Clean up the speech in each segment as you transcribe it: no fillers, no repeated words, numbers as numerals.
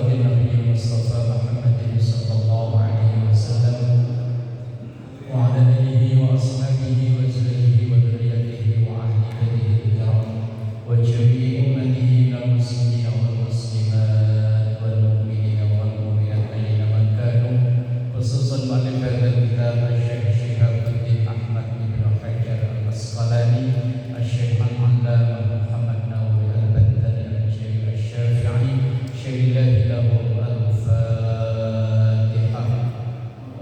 baginda Nabi Mustafa Muhammad sallallahu alaihi wasallam wa ala alihi wa ashabihi wa azwajihi wa dzurriyyatihi wa ahli baitihi al-kiram wa jami'i ummatihi minal muslimina wal muslimat wal mu'minina wal mu'minat aina ma kanu, khususan mu'allif hadzal kitab Syekh Syihabuddin Ahmad bin Hajar Al-Asqalani, Syekh Al-Allamah Muhammad Nawawi Al-Badali Al-Syekh Asy-Syafi'i, Syekh lahu Al-Fatihah.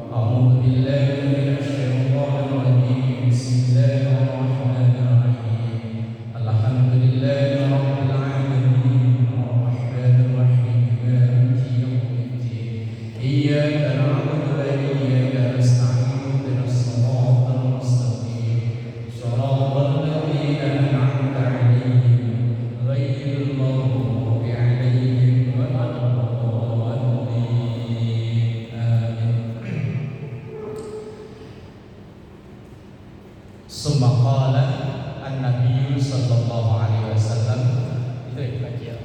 A'udzu billahi minasy syaithanir rajim. Bismillahirrahmanirrahim. Alhamdulillahi rabbil alamin. Arrahmanir rahim. Maliki yaumiddin. Iyyaka na'budu wa iyyaka nasta'in. Ihdinas siratal mustaqim. Shiratal ladzina an'amta 'alaihim ghairil maghdubi 'alaihim waladdallin. Amin. Summa qala an-nabiy sallallahu alaihi wasallam. Itu ya bagian.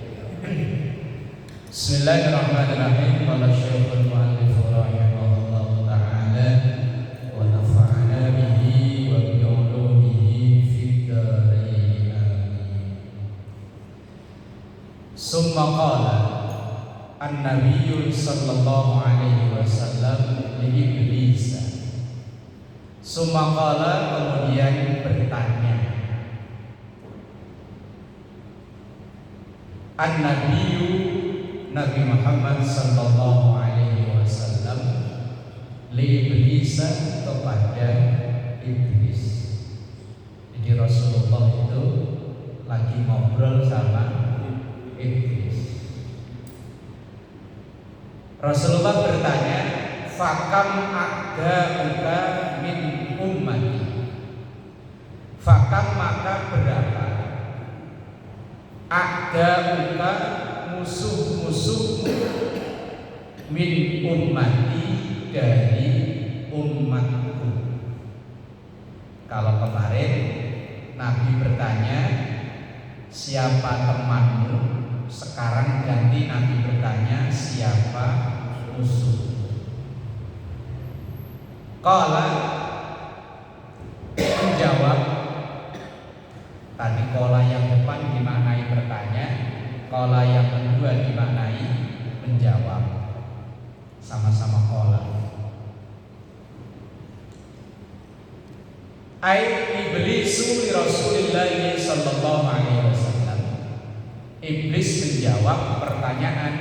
Bismillahirrahmanirrahim. Qala Syekhul Mu'allif rahimahullahu ta'ala wa nafa'ana bihi wa bi 'ulumihi fid dharain. Amin. Summa qala an-nabiy sallallahu alaihi wasallam li Iblis. Summa qala, kemudian bertanya, an-nabiyyu, Nabi Muhammad sallallahu alaihi wasallam, li Iblis, kepada Iblis. Jadi Rasulullah itu lagi ngobrol sama Iblis. Rasulullah bertanya, fakam a'da'uka min ummati. Fakam, maka berapa, a'da'uka, musuh-musuhmu, min ummati, dari umatku. Kalau kemarin Nabi bertanya siapa temanmu, sekarang ganti Nabi bertanya siapa musuh. Qala, menjawab. Tadi qala yang depan dimaknai bertanya, qala yang kedua dimaknai menjawab. Sama-sama qala. Ai iblisu li Rasulillah sallallahu alaihi wasallam. Iblis menjawab pertanyaan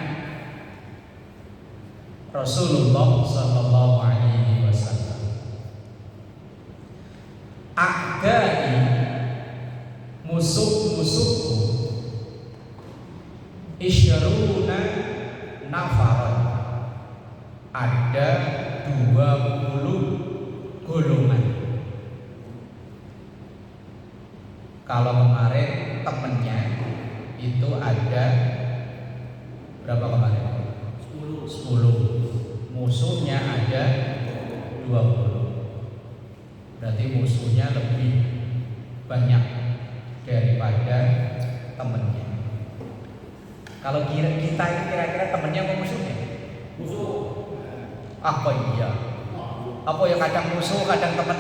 Rasulullah sallallahu alaihi wasallam. A'dai, musuh-musuhku, isyruna nafaran, ada 20 golongan. Kalau kemarin temennya itu ada berapa kemarin? 10. Musuhnya ada 20. Berarti musuhnya lebih banyak daripada temennya. Kalau kita ini kira-kira temennya apa musuhnya? Musuh. Apa iya? Apa ya, kadang musuh, kadang temen.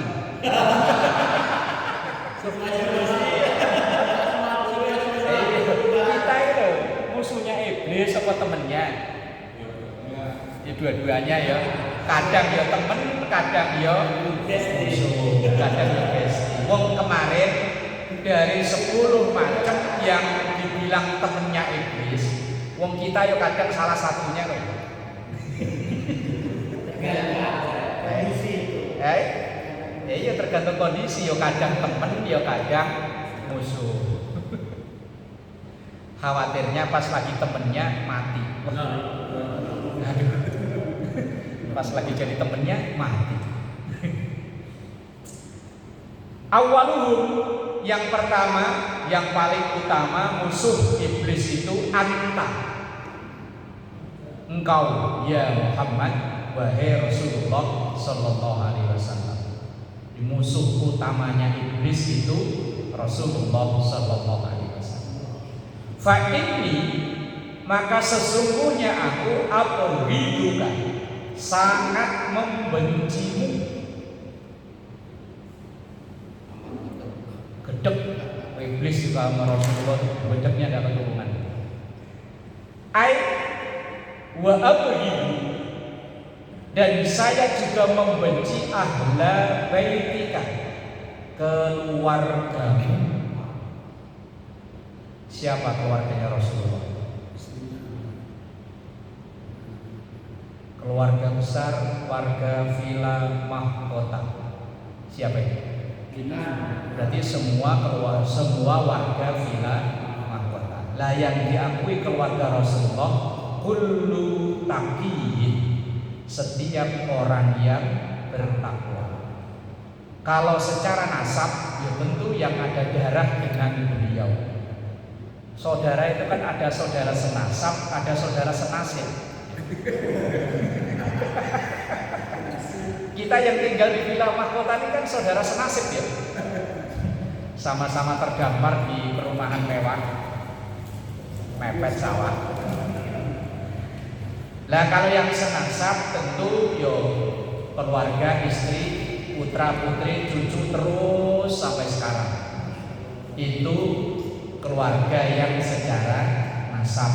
Kita itu musuhnya Iblis apa temennya? Ya dua-duanya ya. Kadang ya temen, kadang ya musuh, kadang ya besti. Wong kemarin dari 10 macam yang dibilang temennya Iblis, wong kita ya kadang salah satunya loh. Ya tergantung kondisi, ya kadang temen, ya kadang musuh. Khawatirnya pas lagi temennya mati. Aduh. Pas lagi jadi temennya mati. Awaluhum, yang pertama, yang paling utama musuh Iblis itu anta, engkau ya Muhammad, wahai Rasulullah sallallahu alaihi wasallam. Musuh utamanya Iblis itu Rasulullah sallallahu alaihi wasallam. Fa inni, maka sesungguhnya aku abghiduka, sangat membencimu. Gedek iblis juga sama Rasulullah, gedeknya ada keturunan. Ai wa abghidu, dan saya juga membenci ahla baitika, keluargamu. Siapa keluarganya Rasulullah? Keluarga besar, warga villa mahkota. Siapa itu? Berarti semua warga villa mahkota. Lah yang diakui keluarga Rasulullah, kullu taqiyyin, setiap orang yang bertakwa. Kalau secara nasab, ya tentu yang ada darah dengan beliau. Saudara itu kan ada saudara senasab, ada saudara senasib. Kita yang tinggal di villa mahkota ini kan saudara senasib ya. Sama-sama terdampar di perumahan mewah, mepet sawah. Lah kalau yang senasab tentu yo keluarga, istri, putra putri, cucu terus sampai sekarang. Itu keluarga yang secara nasab.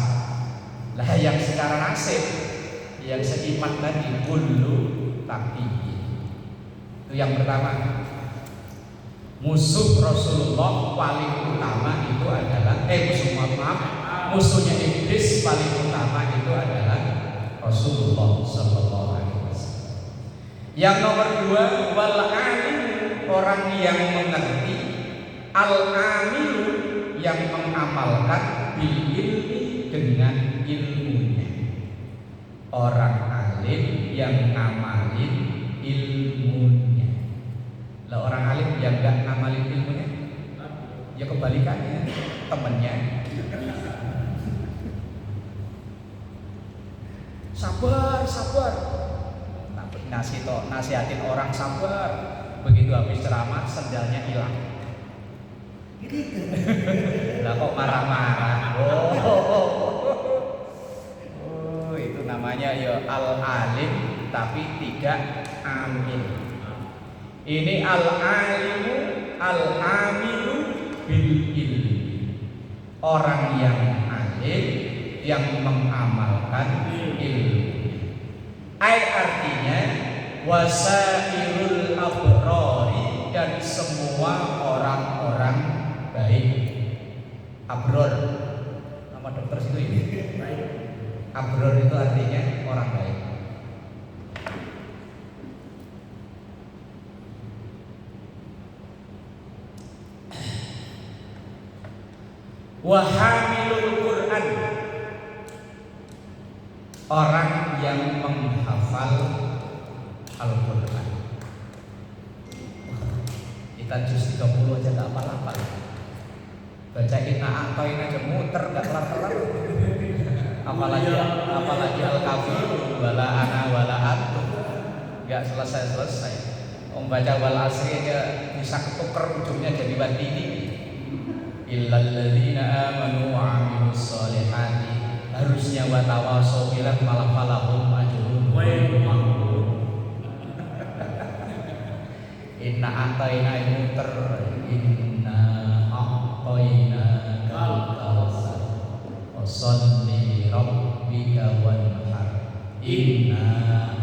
Lah yang secara nasib, yang seiman tadi, kullu taqiyyin. Itu yang pertama. Musuh Rasulullah paling utama itu adalah musuhnya iblis paling utama itu adalah Rasulullah sallallahu alaihi wasallam. Yang nomor dua, wal alim, orang yang mengerti, al amilu, yang mengamalkan, bil ilmi, dengan ilmunya. Orang alim yang ngamalin ilmunya. Lah orang alim yang gak ngamalin ilmunya, ya kebalikannya, temennya. Sabar. Nasihatin orang sabar. Begitu habis ceramah sendalnya hilang. Lah kok marah-marah? Oh, itu namanya ya al-alim tapi tidak amin. Ini al-alimu al-amilu bil ilmi. Orang yang alim yang mengamalkan ilmu. Artinya wasairul abrori, dan semua orang-orang baik. Abror, nama dokter situ ini. Abror itu artinya orang baik. Wahamilul Quran, orang yang menghafal Al-Quran. Kita juz 30 aja gak apa-apa. Baca Inna A'toina aja muter gak kelar-kelar. Apalagi Al-Kafi, wala ana wala antum, gak selesai. Baca wal asri aja bisa ketuker ujungnya jadi watini. Illal ladzina amanu wa 'amilus sholihati, harusnya wa tawasau bil malah falahum ajrun mamnun. Inna a'taina muter, inna a'taina kal kautsar, sholli rabbika wanhar, inna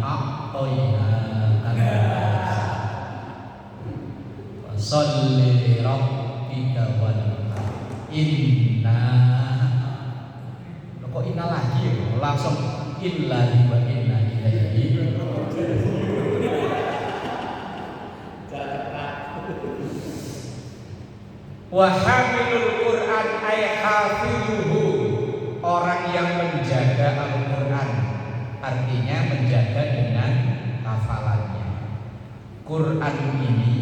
a'taina kal kautsar, sholli rabbika wanhar. Inna, kok inna lagi langsung illa wa inna ilaihi. Wa hamilul Quran ay hafizuhu, orang yang menjaga Al-Quran, artinya menjaga dengan hafalannya. Quran ini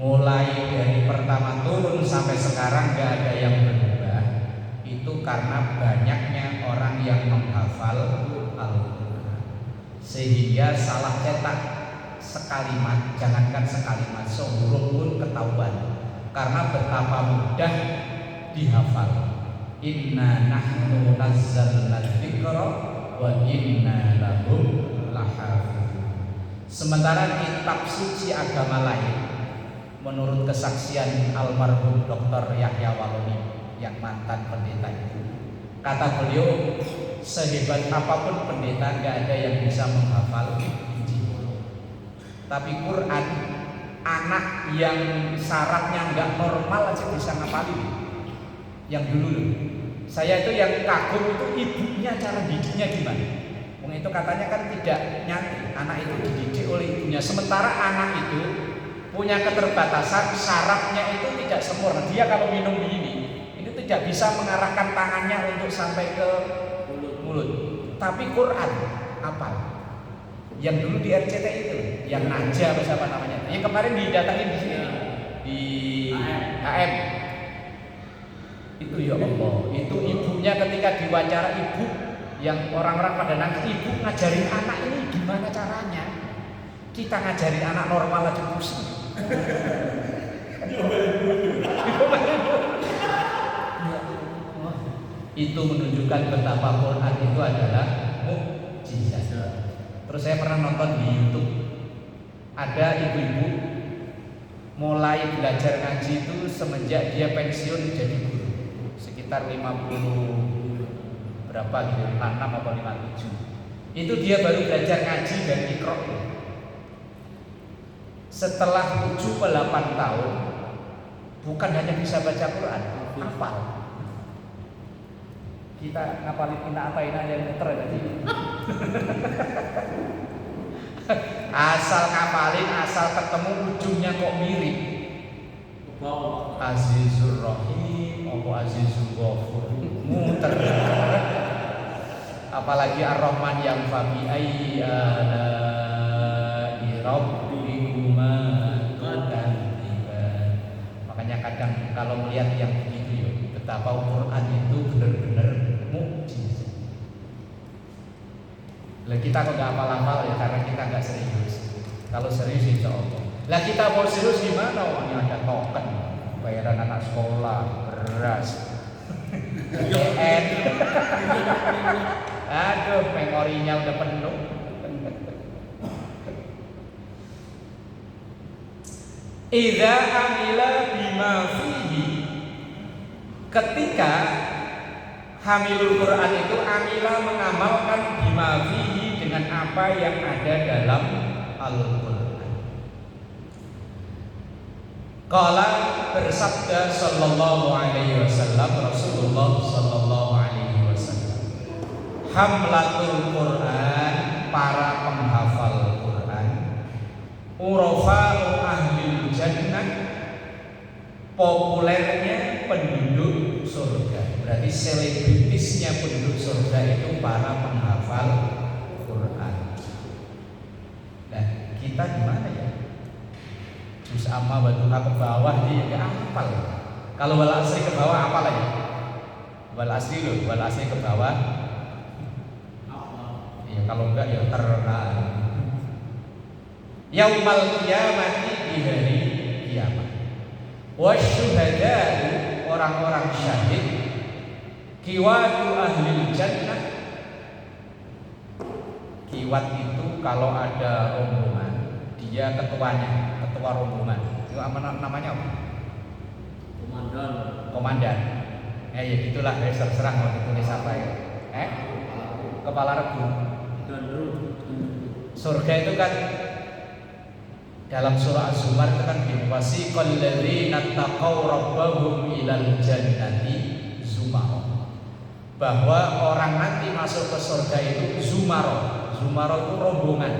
mulai dari pertama turun sampai sekarang gak ada yang berubah. Itu karena banyaknya orang yang menghafal Al-Quran, sehingga salah cetak sekalimat, jangankan sekalimat, sehuruf pun ketahuan, karena betapa mudah dihafal. Inna nahnu nazzalna dzikra wa inna lahu lahafizun. Sementara kitab suci agama lain menurut kesaksian almarhum Dr. Yahya Waloni yang mantan pendeta itu, kata beliau, sehebat apapun pendeta nggak ada yang bisa menghafal Injil. Tapi Quran, anak yang syaratnya nggak normal aja bisa ngapalin. Yang dulu saya itu yang kagum itu ibunya, cara didiknya gimana. Itu katanya kan tidak nyantri, anak itu dididik oleh ibunya. Sementara anak itu punya keterbatasan, sarafnya itu tidak sempurna. Dia kalau minum ini tidak bisa mengarahkan tangannya untuk sampai ke mulut. Tapi Quran apal. Yang dulu di RCT itu, yang Naja apa namanya? Yang kemarin didatangin di sini di HM. Itu ya Allah, itu ibunya ketika diwawancara ibu, yang orang-orang pada nangis, ibu ngajarin anak ini gimana caranya? Kita ngajarin anak normal aja pusing. Itu menunjukkan betapa Quran itu adalah mukjizat. Terus saya pernah nonton di YouTube, ada ibu-ibu mulai belajar ngaji itu semenjak dia pensiun jadi guru, sekitar 50 berapa gitu, 56 atau 57. Itu dia baru belajar ngaji dan Iqra. Setelah 7-8 tahun, bukan hanya bisa baca Quran, hafal. Kita ngapalin kita apain aja yang muter tadi. Asal ngapalin, asal ketemu ujungnya kok mirip. Azizur Rahim, Azizul Ghafur, muter. Apalagi Ar-Rahman yang fabi ayyi ala'i rabbikuma tukadziban. Makanya kadang kalau melihat yang begitu ya, betapa Quran itu benar-benar mukjizat. Lah kita kok nggak hafal-hafal ya karena kita nggak serius. Kalau serius insya Allah. Lah kita mau serius gimana? Ini ada token, bayaran anak sekolah, beras, aduh, memorinya udah penuh. Idza amila bima fihi, ketika hamilul Quran itu amila mengamalkan bima fihi dengan apa yang ada dalam Al-Quran. Qala bersabda sallallahu alaihi wasallam Rasulullah sallallahu alaihi wasallam, hamlatul Quran, para penghafal Quran, urafa'u ahlil jannah, populernya penduduk surga. Berarti selebritisnya penduduk surga itu para penghafal Quran. Nah, kita gimana ya? Juz amma wa duha ke bawah dia enggak hafal. Kalau wal asri ke bawah apa lagi? Wal asri loh, wal asri ke bawah. Ya kalau enggak ya terkenal. Yaumal qiyamati, di hari kiamat. Wasyuhada'u, orang-orang syahid. Kiwatu ahlil jannah. Kiwat itu kalau ada rombongan, dia ketuanya, ketua rombongan. Itu namanya apa? Komandan. Ya gitulah, terserah mau ditulis apa ya. Kepala regu. Surga itu kan dalam surah Az-Zumar itu kan begini, wasiqal ladzina taqaw rabbahum ilal jannati zumara. Bahwa orang nanti masuk ke surga itu zumara. Zumara itu rombongan.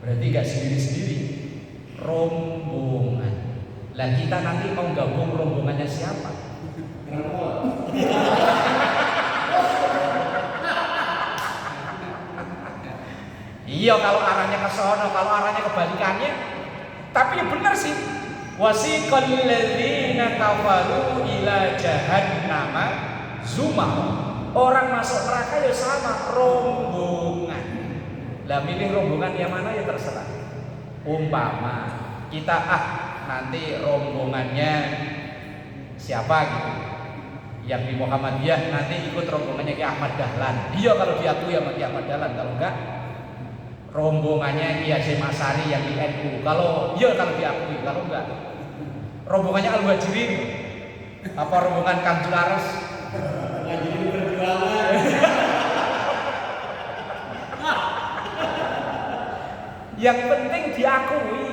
Berarti enggak sendiri-sendiri. Rombongan. Lah kita nanti mau gabung rombongannya siapa? Iya kalau arahnya ke sono, kalau arahnya kebalikannya. Tapi ya benar sih. Wasiqal ladzina kafaru ila jahannama zumara. Orang masuk neraka ya sama, rombongan. Lah milih rombongan yang mana ya terserah. Umpama kita nanti rombongannya siapa gitu. Yang di Muhammadiyah nanti ikut rombongannya Ki Ahmad Dahlan. Dia kalau diakui sama Ki Ahmad Dahlan, kalau enggak rombongannya Ki Hasyim Asy'ari yang di NU. Kalau diakui, kalau enggak rombongannya Al-Muhajirin. Apa rombongan Kang Julares? Muhajirin perjuangan. Yang penting diakui.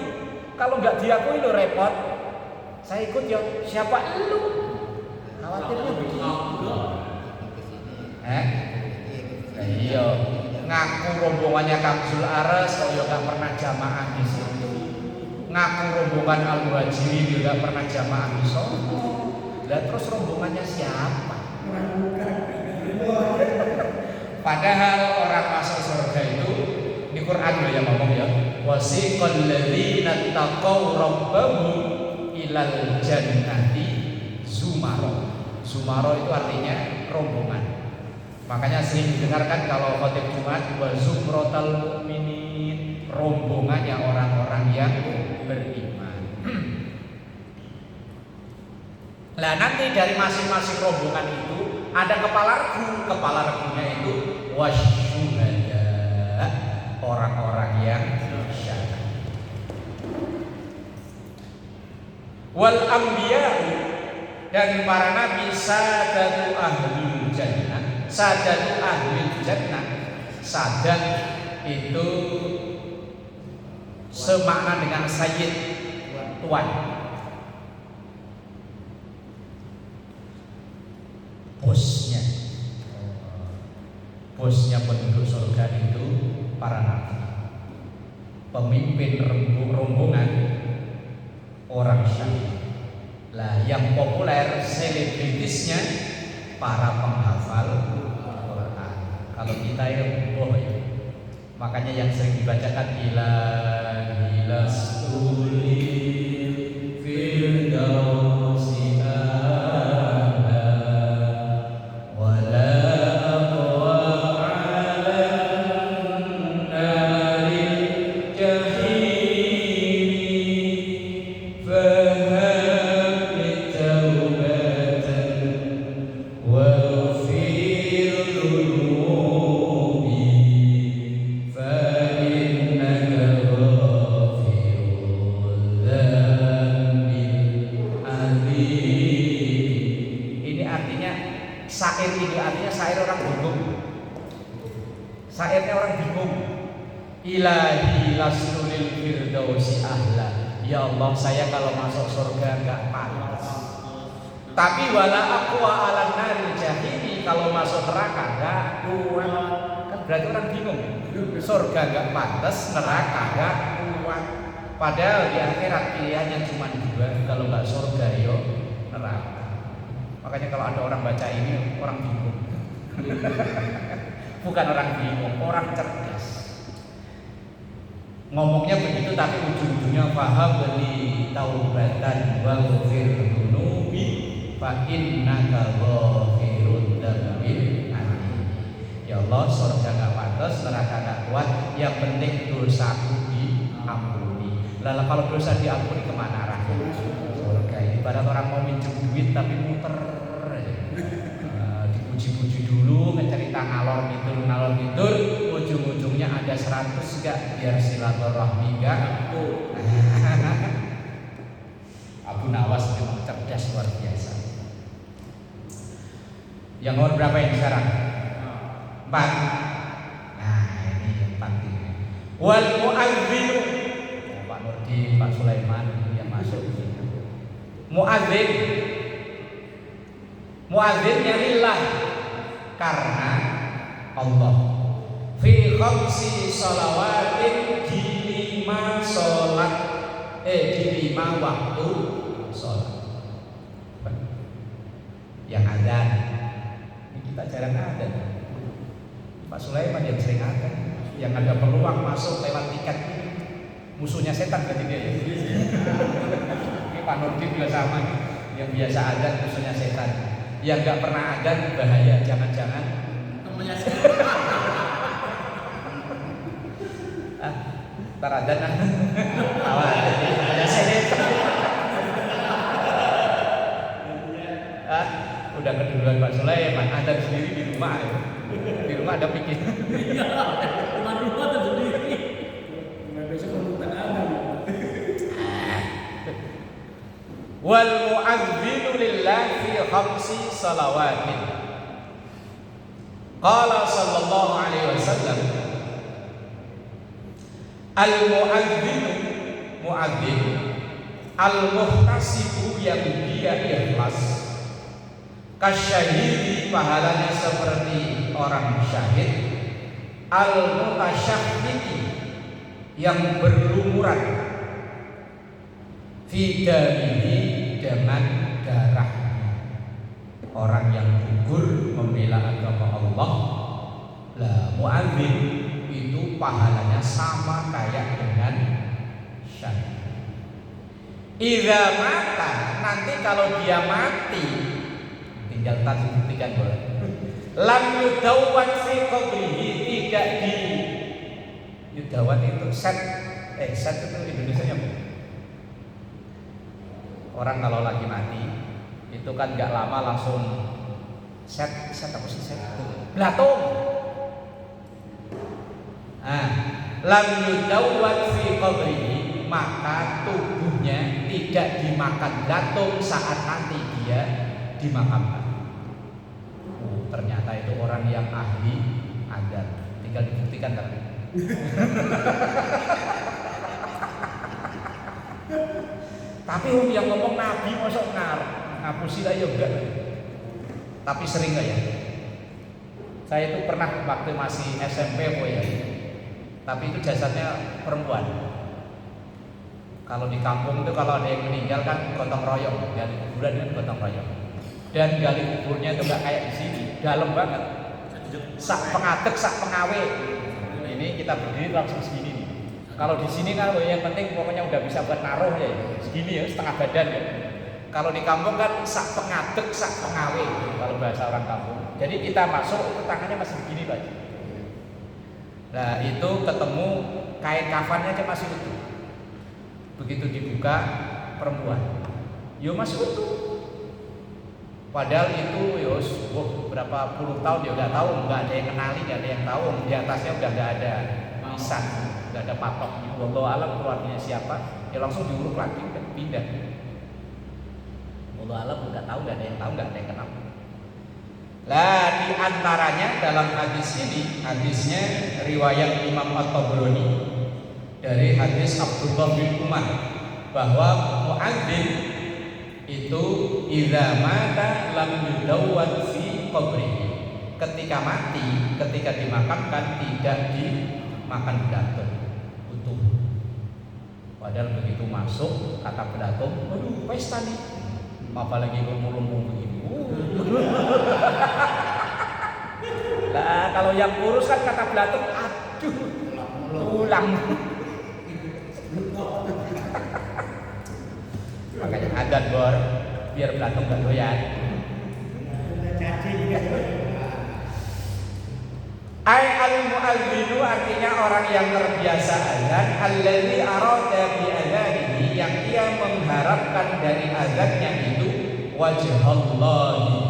Kalau nggak diakui lo repot. Saya ikut ya, siapa lu? Khawatirnya begitu. Iya, ngaku rombongannya Kang Julares, kalau ya nggak pernah jamaah di situ. Ngaku rombongan Al-Muhajirin juga pernah jamaah di sono. Lah terus rombongannya siapa? Padahal orang masuk surga itu di Quran loh yang ngomong ya. Wasiqal ladzina taqaw rabbahum ilal jannati zumara. Zumara itu artinya rombongan. Makanya sering didengarkan kalau khotib Jumat wa zumratal mukminin, rombongannya orang-orang yang beriman. Nah nanti dari masing-masing rombongan itu ada kepala regunya itu wasyuhada, orang-orang yang syahid. Wal anbiya'u, dan para nabi sadatu ahlul jannah. Sadatu ahlul jannah, sadat itu semakna dengan sayyid, tuan. Bosnya penduduk surga itu para nabi. Pemimpin rombongan orang syahid. Lah yang populer selebritisnya para penghafal Quran. Kalau kita ya makanya yang sering dibacakan ilahi lastulil firdausi ilahi lastulil firdausi ahla. Ya Allah, saya kalau masuk surga enggak pantas. Tapi wala aqwa 'alan naril jahimi, kalau masuk neraka enggak kuat. Kan berarti orang bingung. Surga enggak pantas, neraka enggak kuat. Padahal di akhirat pilihannya cuma dua, kalau enggak surga yo neraka. Makanya kalau ada orang baca ini orang bingung. Bukan orang bingung, orang cerdas. Ngomongnya begitu tapi ujung-ujungnya faham beli taubatan wa ghafir dzunubi fa innaka ghafirud dzambil alim. Ya Allah, surga enggak pantas, neraka enggak kuat, yang penting dosaku diampuni. Lalu kalau dosa diampuni kemana arahnya? Surga. Ibarat orang mau minjem duit tapi muter aja. Dipuji-puji dulu, ngecerita ngalor ngidul, ujung-ujungnya ada 100 enggak biar silaturahmi enggak. Abu Nawas memang cerdas luar biasa. Yang nomor berapa ini sekarang? 4. Nah ini yang 4 ini. Wal mu'adzin. Pak Nurdin, Pak Sulaiman yang masuk. Muadzinnya lillah, karena Allah. Fi khamsi shalawatin, di 5 sholat, di 5 waktu sholat. Yang adzan ini kita jarang adzan. Pak Sulaiman yang sering adzan, yang ada peluang masuk lewat tiket. Musuhnya setan berarti dia ya. Ini Pak Nurdin juga sama, yang biasa adzan musuhnya setan. Yang nggak pernah adzan bahaya, jangan-jangan temannya setan. Ntar adzan ada setan. udah keduluan Pak Sulaiman, adzan sendiri di rumah ya. Di rumah ada pikir. Iya, rumah tersendiri. Besok menuntut ada. Wal mu'adzinu lillah fi khamsi salawatin. Qala sallallahu alaihi wasallam, al mu'adzinu mu'adzin al muhtasibu yang dia ikhlas, kasyahidi pahalanya seperti orang syahid, al mutasyahhidi yang berlumuran, fi damihi dengan darahnya, orang yang gugur membela agama Allah. Lah muadzin itu pahalanya sama kayak dengan syahid. Idza mata, nanti kalau dia mati, tinggal tadi buktikan boleh. Lam yudawwan fi qabrihi, tidak di yudawwan itu set itu Indonesianya apa? Orang kalau lagi mati itu kan gak lama langsung set apa sih set? Belatung. Lam yudawwan fi qabrihi, maka tubuhnya tidak dimakan belatung saat nanti dia dimakamkan. Ternyata itu orang yang ahli adzan. Tinggal dibuktikan tadi. Tapi yang ngomong Nabi mosok ngapusi lah ya enggak. Tapi sering enggak ya? Saya itu pernah waktu masih SMP ya. Tapi itu jasadnya perempuan. Kalau di kampung itu kalau ada yang meninggal kan gotong royong, gali kuburan itu gotong royong. Dan gali kuburnya itu enggak kayak di sini, dalam banget. Sak pengadek, sak pengawe. Ini kita berdiri langsung segini nih. Kalau di sini kan yang penting pokoknya udah bisa buat naruh ya, segini ya, setengah badan ya. Kalau di kampung kan sak pengadek, sak pengawe kalau bahasa orang kampung. Jadi kita masuk itu tangannya masih begini Pak. Nah itu ketemu kain kafannya aja masih utuh. Begitu dibuka perempuan, yo masih utuh. Padahal itu yos, berapa puluh tahun ya nggak tahu, nggak ada yang kenali, nggak ada yang tahu. Di atasnya udah nggak ada nisan, nggak ada patok. Wallahu alam keluarganya siapa, ya langsung diuruk lagi dan pindah. Wallahu alam nggak tahu, nggak ada yang tahu, nggak ada yang kenal. Lah di antaranya dalam hadis ini, hadisnya riwayat Imam At-Tabrani dari hadis Abdullah bin Umar bahwa muadzin itu idza mata lam yudawwan fi qabrihi, ketika mati, ketika dimakamkan tidak dimakan belatung utuh. Padahal begitu masuk kata belatung, waduh pesta nih, apalagi lumpuh-lumpuh begini. Lah kalau yang kurus kan kata belatung, aduh tulang. Makanya adzan bor biar belatung gak doyan. Ai al-mu'adzinu artinya orang yang terbiasa azan, allazi arada bi adzanihi, yang dia mengharapkan dari azannya itu wajhallahi,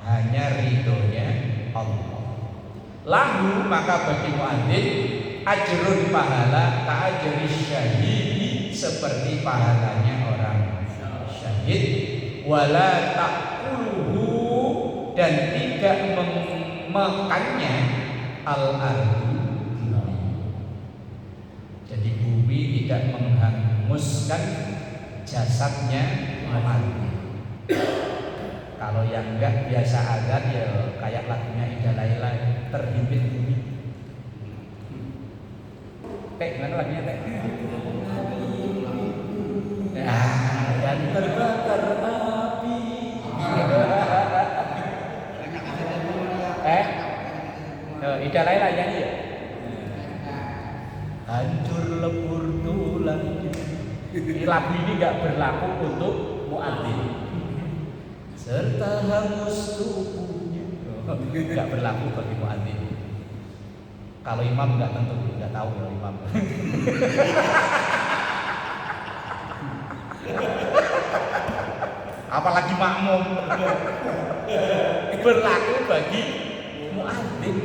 hanya ridhonya Allah. Lahu, maka bagi muadzin ajrun pahala ka'ajri syahidi, seperti pahalanya orang syahid, wala ta'kuluhu, dan tidak memakannya al-ardu, jadi bumi tidak menghanguskan jasadnya muadzin. Kalau yang enggak biasa azan ya kayak lagunya Ida Laila, terhimpit bumi. Teh, gimana lagunya Teh? Dan terbakar api. Ida Laila nyanyi ya? Hancur lebur tulangnya. Ini lagu ini enggak berlaku untuk muadzin. Serta hangus tubuhnya, enggak berlaku bagi muadzin. Kalau imam enggak tentu, enggak tahu ya imam. apalagi makmum. Berlaku bagi muadzin.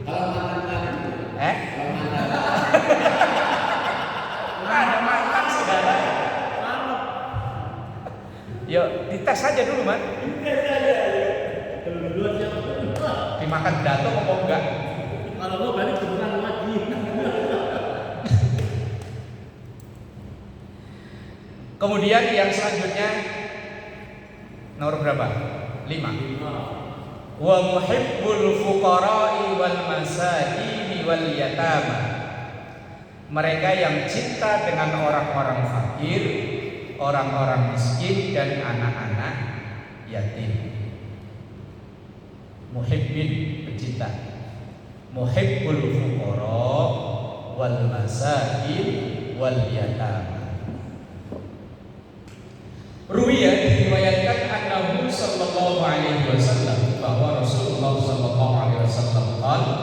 Kalau makan kalau makan Ada makan saudara. Yuk dites aja dulu man. kalau berdua siapa? Dimakan dato apa enggak? Kalau lo balik beneran lagi. Kemudian yang selanjutnya nomor berapa? 5. Wa muhibbul fuqara'i wal masakin wal yatama. Mereka yang cinta dengan orang-orang fakir, orang-orang miskin dan anak-anak yatim. Muhibbin pencinta. Muhibbul fuqara wal masakin wal yatama. Ruwiya diriwayatkan annahu sallallahu alaihi wasallam bahwa Rasulullah sallallahu alaihi wasallam qala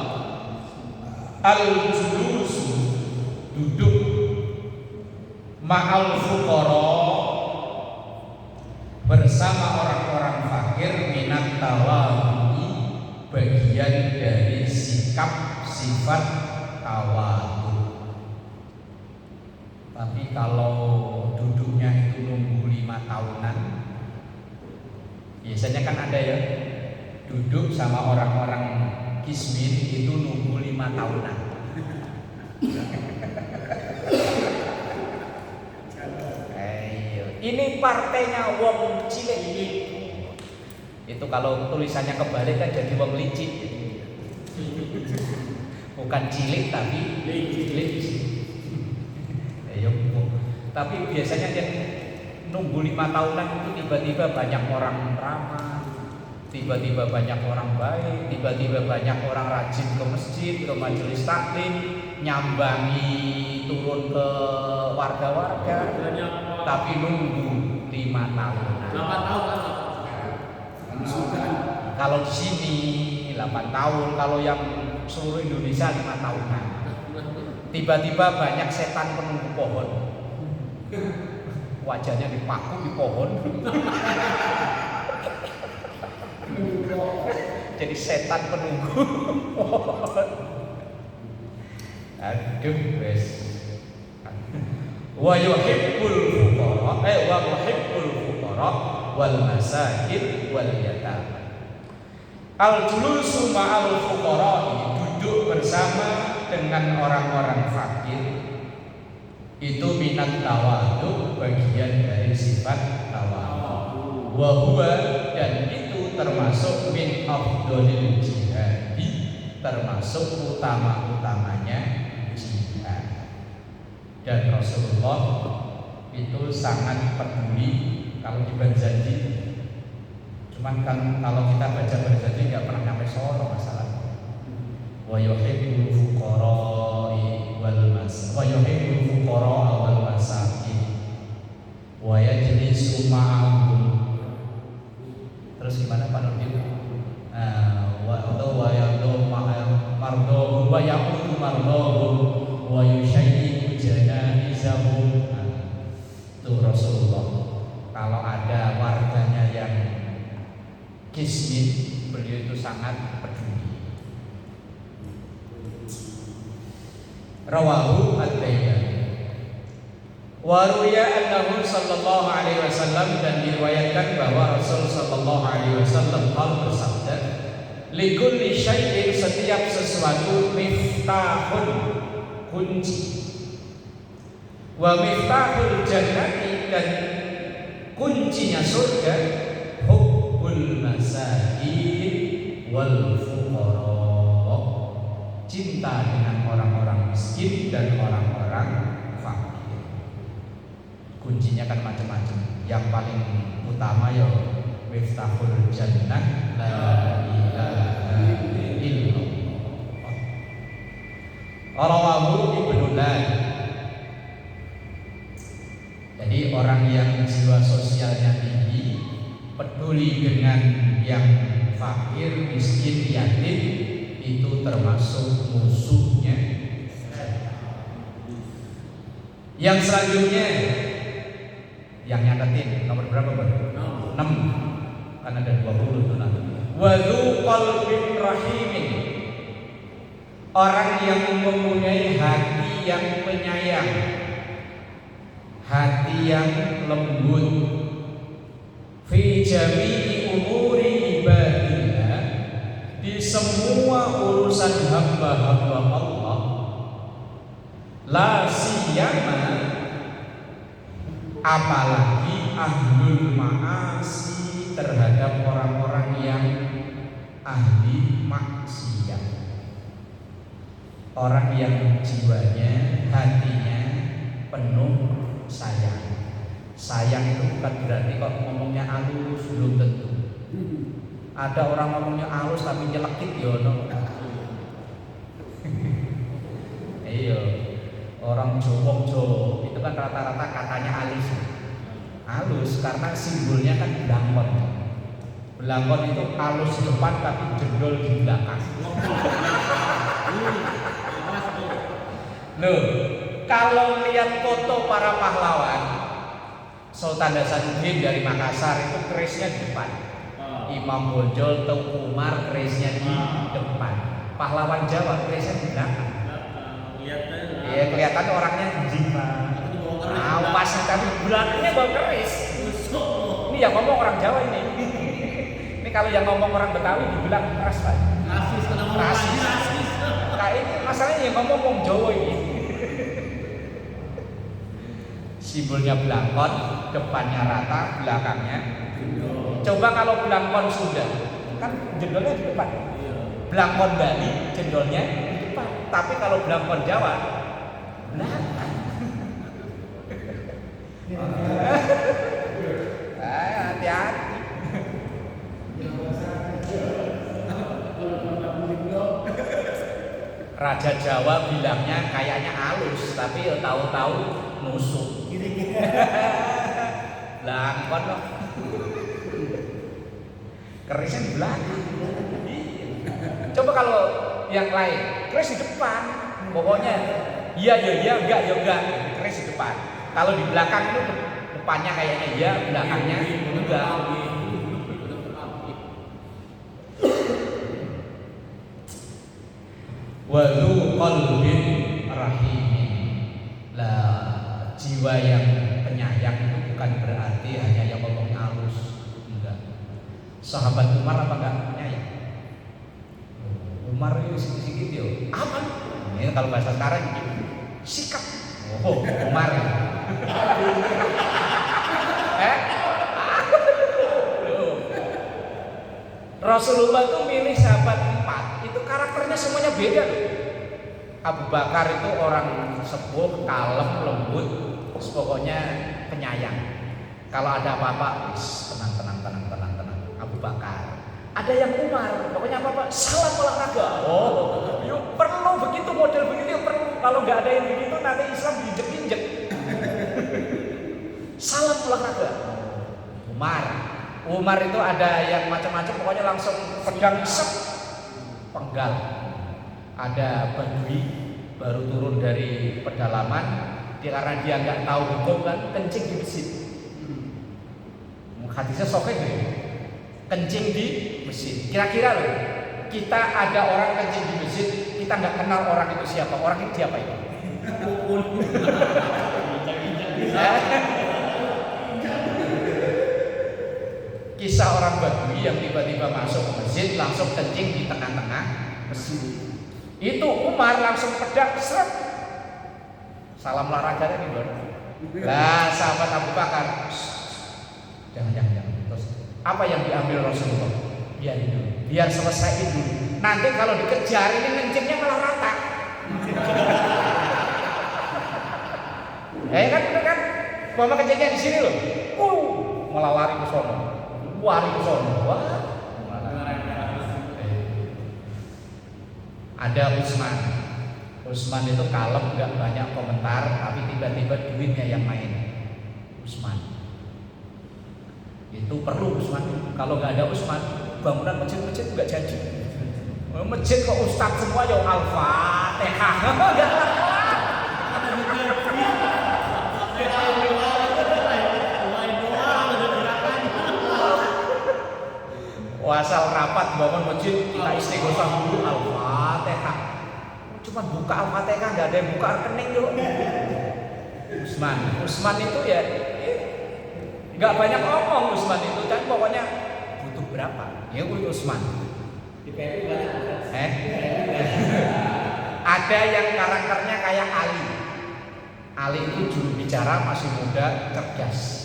al-julusu duduk ma'al fuqara bersama orang-orang fakir minat tawadhu bagian dari sikap sifat tawadhu. Tapi kalau duduknya itu nunggu 5 tahunan, biasanya kan ada ya duduk sama orang-orang kismin itu nunggu 5 tahunan. Ini partainya wong cilik. Itu kalau tulisannya kebalik kan jadi wong licik. Bukan cilik tapi licik. Tapi biasanya yang nunggu 5 tahunan itu tiba-tiba banyak orang ramah, tiba-tiba banyak orang baik, tiba-tiba banyak orang rajin ke masjid, ke majelis taklim, nyambangi turun ke warga-warga, tapi nunggu 5 tahunan. 8 tahun kan? Kalau di sini 8 tahun, kalau yang seluruh Indonesia 5 tahunan. Tiba-tiba banyak setan penunggu pohon. Wajahnya dipaku di pohon. Jadi setan penunggu pohon. Aduh, wes. Wa yuhibbul fuqara wa muhibbul fuqara wal masakin wal yatama. Al-julusu ma'al fuqara, duduk bersama dengan orang-orang fakir, itu minat tawadhu, bagian dari sifat tawadhu. Wa huwa, dan itu termasuk min afdhalil jihadi, termasuk utama-utamanya jihad. Dan Rasulullah itu sangat peduli kalau diberjanji. Cuman kan kalau kita baca berjanji nggak pernah nyampe solo masalahnya. Wa yuhibbul fuqara'i wal masakin wa yuhibbul fuqara'a wal masakin wa yajlisu ma'ahum. Terus gimana Pak Nurdin? Wa yaqdu mardahum wa yaqutu mardahum wa yushayyidu janaizahum. Itu Rasulullah. Kalau ada warganya yang kismin, beliau itu sangat peduli. Rawahu at-Tayyibani. Wa ruwiya annahu sallallahu alaihi wasallam, dan diriwayatkan bahwa Rasul sallallahu alaihi wasallam bersabda, likulli syai'in, setiap sesuatu miftahun, kunci. Wa miftahul jannati, dan kuncinya surga hubbul masakin wal fuqara, cinta dengan orang-orang miskin dan orang-orang fakir. Kuncinya kan macam-macam. Yang paling utama ya miftahul jannah la ilaha illallah. Rawahu Ibnu Lan. Jadi orang yang jiwa sosialnya tinggi, peduli dengan yang fakir, miskin, yatim, itu termasuk musuhnya. Yang selanjutnya Yang nyatetin nomor berapa, Bang? 6. Kan ada 20 tuh nanti. Wa dzu qalbin rahimin. Orang yang mempunyai hati yang penyayang, hati yang lembut, fi jami'i umuri ibadillah, di semua urusan hamba-hamba Allah, la siyama, apalagi ahlul ma'asi, terhadap orang-orang yang ahli maksiat. Orang yang jiwanya, hatinya penuh sayang. Sayang itu bukan berarti kok ngomongnya halus, belum tentu. Ada orang ngomongnya halus tapi nyelekit ya ono. Iya. Orang Jawa itu kan rata-rata katanya halus. Halus karena simbolnya kan belangkon. Belangkon itu halus depan tapi jendol di belakang. Loh, kalau lihat foto para pahlawan, Sultan Hasanuddin dari Makassar itu kerisnya di depan. Imam Bonjol, Teuku Umar kerisnya di depan. Pahlawan Jawa kerisnya di belakang. Iya, kelihatan orangnya jiwa. Awas tapi belakangnya bawa keris. Ini yang ngomong orang Jawa ini. Ini kalau yang ngomong orang Betawi dibilang keras, Pak. Rasis. Ini masalahnya yang ngomong wong Jawa ini. Simbolnya belangkon, depannya rata, belakangnya. Coba kalau belangkon Sunda, kan jendolnya di depan. Belangkon Bali, jendolnya di depan. Tapi kalau belangkon Jawa, belakang. Hati-hati. Raja Jawa bilangnya kayaknya halus, tapi tahu-tahu nusuk. Belangkon loh. Kerisnya di belakang. Coba kalau yang lain, keris di depan. Pokoknya iya ya iya, enggak ya enggak. Keris di depan. Kalau di belakang itu depannya kayaknya iya, belakangnya enggak. Wa dzu qalbin rahimin. Lah, jiwa yang penyayang itu bukan berarti hanya yang ngomongnya halus. Enggak. Sahabat Umar apa enggak penyayang? Umar itu sedikit yo. Apa? Ini kalau bahasa sekarang sikap. Oh, Umar. Rasulullah itu milih sahabat 4. Itu karakternya semuanya beda loh. Abu Bakar itu orang sepuh, kalem, lembut, pokoknya penyayang. Kalau ada apa-apa, tenang. Abu Bakar. Ada yang Umar, pokoknya apa-apa, salam olahraga. Oh, yuk perlu begitu, model begitu perlu. Kalau nggak ada yang begitu, nanti Islam diinjek-injek. Salam olahraga. Umar itu ada yang macam-macam, pokoknya langsung pedang sep, penggal. Ada Badui baru turun dari pedalaman, karena dia nggak tahu hukum kan, kencing di masjid. Hadisnya sahih ya. Kencing di masjid. Kira-kira loh, kita ada orang kencing di masjid, kita nggak kenal orang itu siapa. Orang itu siapa itu? Kisah orang Badui yang tiba-tiba masuk ke masjid, langsung kencing di tengah-tengah masjid. Itu Umar langsung pedang seret. Salam olahraganya nih baru. Lah sahabat Abu Bakar, jangan. Terus apa yang diambil Rasulullah? Biarin dulu, biar selesai dulu. Nanti kalau dikejar ini kencingnya malah rata. Kan bener kan? Mama kencingnya di sini loh. Malah lari ke sono. Wah. Ada Utsman itu kalem, nggak banyak komentar, tapi tiba-tiba duitnya yang main. Utsman itu perlu Utsman. Kalau nggak ada Utsman, bangunan masjid nggak jadi. Masjid kok ustadz semua ya Al-Fatihah. Nggak laku. asal rapat bangun masjid kita istighosah dulu Al-Fatihah. Cuma buka Al-Fatihah nggak ada yang buka rekening dulu. Usman itu ya nggak banyak ngomong Usman itu kan pokoknya butuh berapa ya Usman. Di PPI banyak. Ada yang karakternya kayak Ali. Ali itu juru bicara masih muda, cerdas.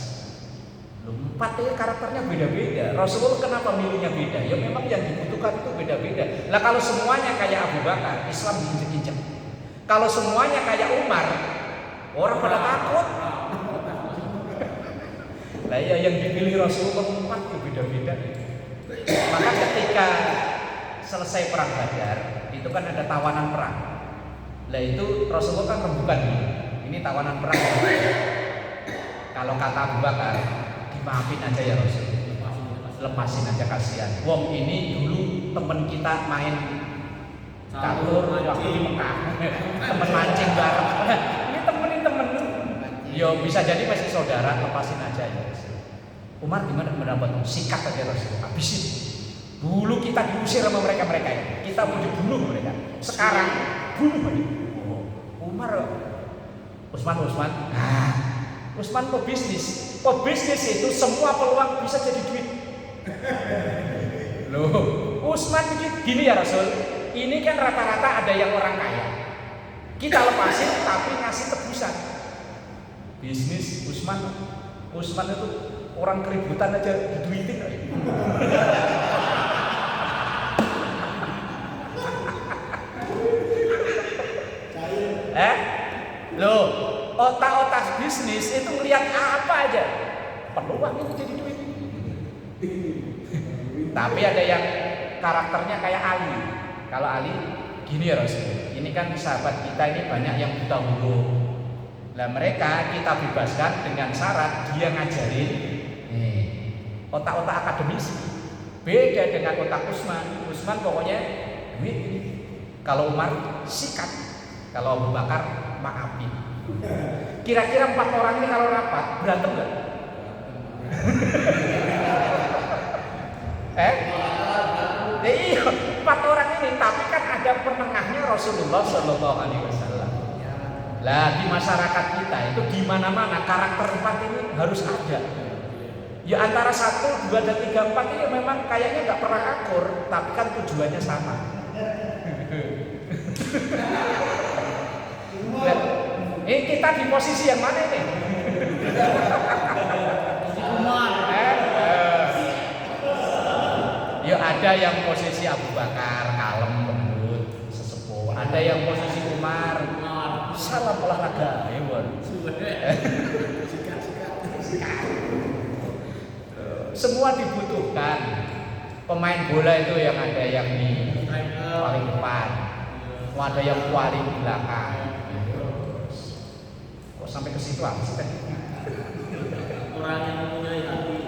Empat ya karakternya beda-beda. Rasulullah kenapa milihnya beda? Ya memang yang dibutuhkan itu beda-beda. Lah kalau semuanya kayak Abu Bakar, Islam diinjek-injek. Kalau semuanya kayak Umar, orang pada takut. Lah ya yang dipilih Rasulullah empat ya beda-beda. Maka ketika selesai perang Badar, itu kan ada tawanan perang. Lah itu Rasulullah kan rembukan nih. Ini tawanan perang. Kalau kata Abu Bakar, dimaafin aja ya Rasul, lepasin aja kasihan. Wong ini dulu temen kita main catur waktu di Mekah, temen mancing bareng. Ini temen. Yo bisa jadi masih saudara, lepasin aja ya Rasul. Umar gimana mendapat sikat aja Rasul, habisin. Dulu kita diusir sama mereka ini, kita mau dibunuh mereka. Sekarang bunuh aja. Umar, Usman. Nah, Usman pebisnis itu semua peluang bisa jadi duit. Loh, Usman gini ya Rasul, ini kan rata-rata ada yang orang kaya. Kita lepasin tapi ngasih tebusan. Bisnis Usman itu orang keributan aja diduitin. Loh, otak-otak bisnis itu melihat apa aja peluang itu jadi duit. Tapi ada yang karakternya kayak Ali. Kalau Ali gini ya Rasul, ini kan sahabat kita ini banyak yang buta huruf. Nah mereka kita bebaskan dengan syarat dia ngajarin otak-otak akademisi. Beda dengan otak Usman pokoknya duit. Kalau Umar sikat, kalau Abu Bakar maafin. Kira-kira 4 orang ini kalau rapat berantem nggak? Iya, 4 orang ini, tapi kan ada penengahnya Rasulullah Shallallahu Alaihi Wasallam. Lah di masyarakat kita itu di mana-mana karakter 4 ini harus ada. Ya antara 1, 2, dan 3, 4 ini memang kayaknya nggak pernah akur, tapi kan tujuannya sama. Kita di posisi yang mana ini? Ya ada yang posisi Abu Bakar kalem lembut sesepuh, ada yang posisi Umar salam olahraga semua dibutuhkan. Pemain bola itu yang ada yang di paling depan, ada yang paling belakang. Kok sampai ke situ apa sih? Orang yang mempunyai hati.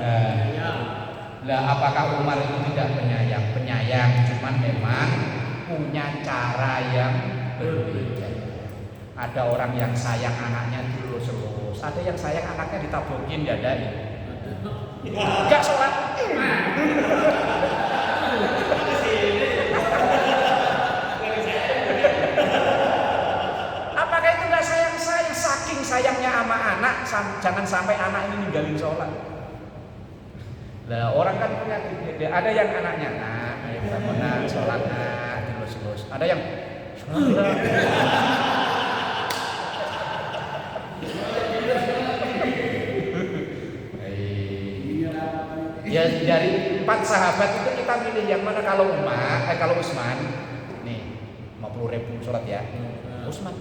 Lah apakah Umar itu tidak penyayang? Penyayang, cuman memang punya cara yang berbeda. Ada orang yang sayang anaknya terus, ada yang sayang anaknya ditabogin dadain. Enggak sholat. Apakah itu enggak sayang? Saking sayangnya sama anak, jangan sampai anak ini ninggalin sholat. Lah orang kan punya ide, ada yang anaknya ayo bangun sholat terus. Ada yang ya dari 4 sahabat itu kita pilih yang mana. Kalau kalau Usman nih 50.000 sholat ya Usman.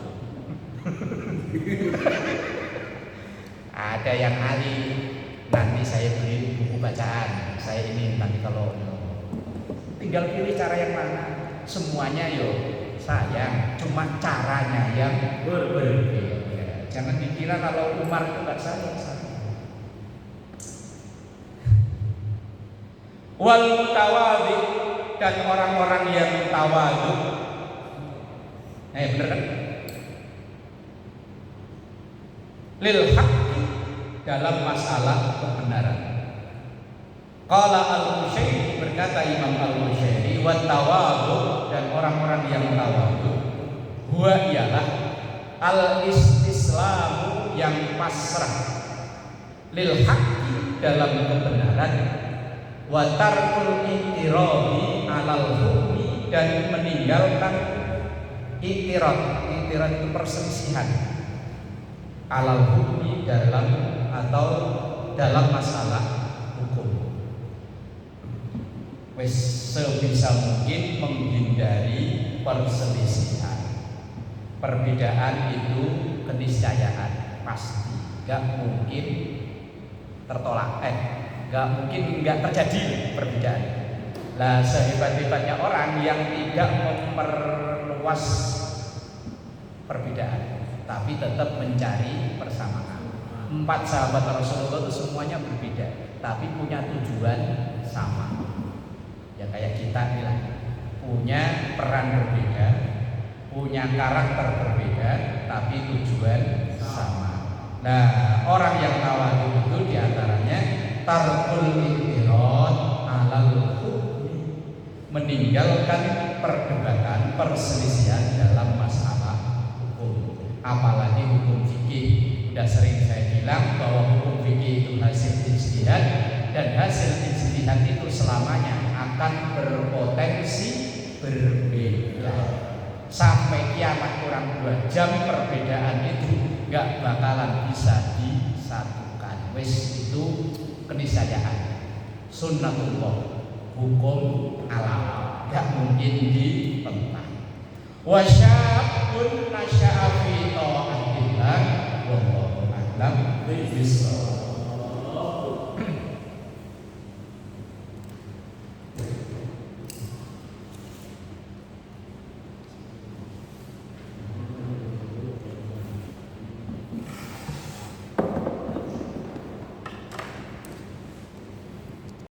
Ada yang Ali, nanti saya beli buku bacaan, saya ini nanti kalau tinggal pilih cara yang mana. Semuanya yo sayang, cuma caranya yang berbeda. Jangan dikira kalau Umar itu nggak sayang. Wal mutawadhi, dan orang-orang yang tawadhu. Bener kan? Lil haqqi, dalam masalah kebenaran. Qala al-Musyayyi, kata Imam Al-Bushairi, wa tawadhu, dan orang-orang yang tawadhu, huwa ialah al-istislamu, yang pasrah, lil haqqi, dalam kebenaran, wa tarkul ittirabi alal hukmi, dan meninggalkan ittirab. Ittirab itu perselisihan, alal hukmi, dalam atau dalam masalah hukum. Wes sebisa mungkin menghindari perselisihan. Perbedaan itu keniscayaan pasti, gak mungkin tertolak, gak mungkin gak terjadi perbedaan. Lah sehebat-hebatnya orang yang tidak memperluas perbedaan, tapi tetap mencari persamaan. 4 sahabat Rasulullah itu semuanya berbeda, tapi punya tujuan sama. Ya kayak kita nih lah, punya peran berbeda, punya karakter berbeda, tapi tujuan sama. Nah, orang yang tawadhu itu diantaranya tarkul ittirad alal hukmi, meninggalkan perdebatan, perselisihan dalam masalah hukum, apalagi hukum fikih. Sudah sering saya bilang bahwa hukum fikih itu hasil ijtihad, dan hasil ijtihad itu selamanya akan berpotensi berbeda. Sampai kiamat kurang 2 jam perbedaan itu gak bakalan bisa disatukan. Wes itu keniscayaan, sunnatullah, hukum alam, gak mungkin ditentang. Wa syabun nasya'a fi ta'atillah wallahu a'lam bishawab.